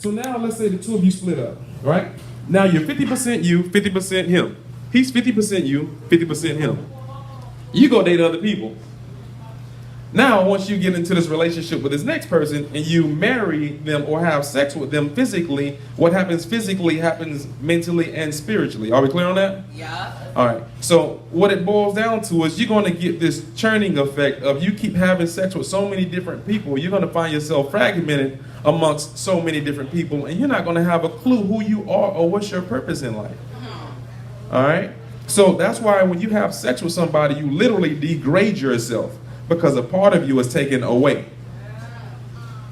So now let's say the two of you split up, right? Now you're 50% you, 50% him. He's 50% you, 50% him. You go date other people. Now, once you get into this relationship with this next person and you marry them or have sex with them physically, what happens physically happens mentally and spiritually. Are we clear on that? Yeah. All right. So what it boils down to is you're going to get this churning effect of you keep having sex with so many different people. You're going to find yourself fragmented amongst so many different people, and you're not going to have a clue who you are or what's your purpose in life. All right. So that's why when you have sex with somebody, you literally degrade yourself, because a part of you is taken away.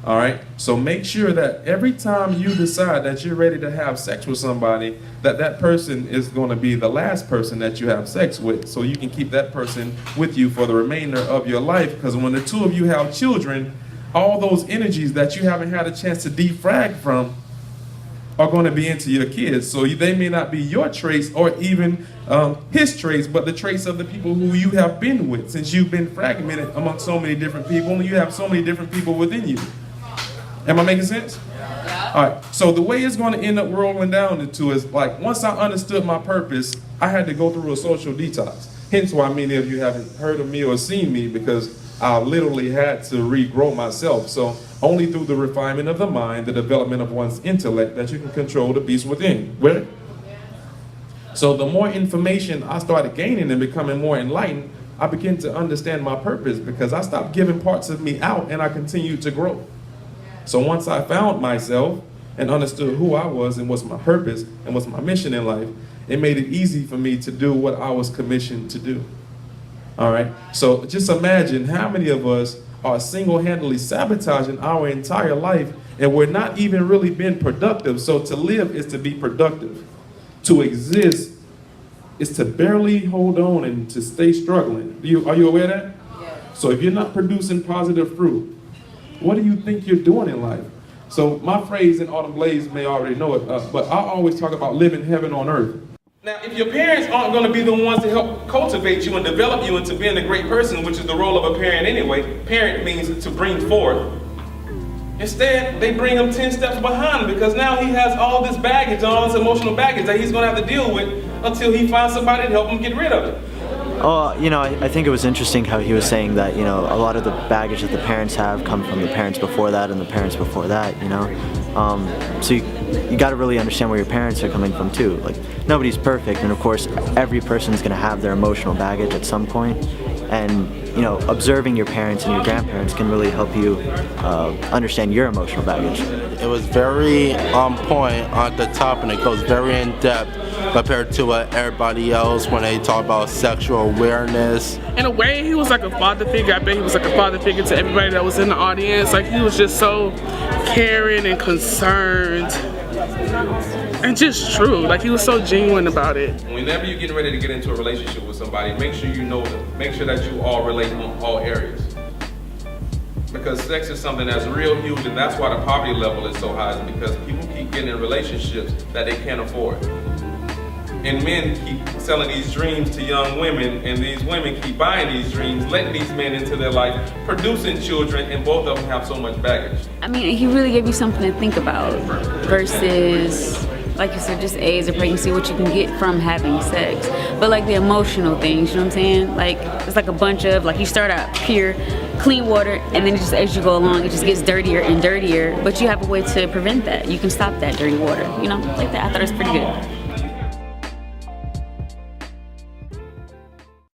All right? So make sure that every time you decide that you're ready to have sex with somebody, that person is going to be the last person that you have sex with, so you can keep that person with you for the remainder of your life. Because when the two of you have children, all those energies that you haven't had a chance to defrag from are going to be into your kids. So they may not be your traits or even his traits, but the traits of the people who you have been with, since you've been fragmented among so many different people and you have so many different people within you. Am I making sense? Yeah. All right. So the way it's going to end up rolling down into is like, once I understood my purpose, I had to go through a social detox. Hence why many of you haven't heard of me or seen me, because I literally had to regrow myself. So only through the refinement of the mind, the development of one's intellect, that you can control the beast within. Right? So the more information I started gaining and becoming more enlightened, I began to understand my purpose, because I stopped giving parts of me out and I continued to grow. So once I found myself and understood who I was and what's my purpose and what's my mission in life, it made it easy for me to do what I was commissioned to do. All right, so just imagine how many of us are single-handedly sabotaging our entire life, and we're not even really being productive. So to live is to be productive. To exist is to barely hold on and to stay struggling. Are you aware of that? Yeah. So if you're not producing positive fruit, what do you think you're doing in life? So my phrase in Autumn Blaze may already know it, but I always talk about living heaven on earth. Now, if your parents aren't going to be the ones to help cultivate you and develop you into being a great person, which is the role of a parent anyway, parent means to bring forth. Instead, they bring him 10 steps behind, because now he has all this baggage, all this emotional baggage that he's going to have to deal with until he finds somebody to help him get rid of it. Oh, you know, I think it was interesting how he was saying that, you know, a lot of the baggage that the parents have come from the parents before that and the parents before that, you know. So you got to really understand where your parents are coming from too. Like, nobody's perfect, and of course every person's going to have their emotional baggage at some point. And, you know, observing your parents and your grandparents can really help you understand your emotional baggage. It was very on point on the top, and it goes very in depth compared to what everybody else when they talk about sexual awareness. In a way, he was like a father figure. I bet he was like a father figure to everybody that was in the audience. Like, he was just so caring and concerned and just true. Like, he was so genuine about it. Whenever you're getting ready to get into a relationship with somebody, make sure you know them. Make sure that you all relate on all areas. Because sex is something that's real huge, and that's why the poverty level is so high, is because people keep getting in relationships that they can't afford. And men keep selling these dreams to young women, and these women keep buying these dreams, letting these men into their life, producing children, and both of them have so much baggage. I mean, he really gave you something to think about versus, like you said, just AIDS or pregnancy, what you can get from having sex. But like the emotional things, you know what I'm saying? Like, it's like a bunch of, like, you start out pure, clean water, and then it just, as you go along, it just gets dirtier and dirtier. But you have a way to prevent that. You can stop that dirty water, you know, like that. I thought it was pretty good.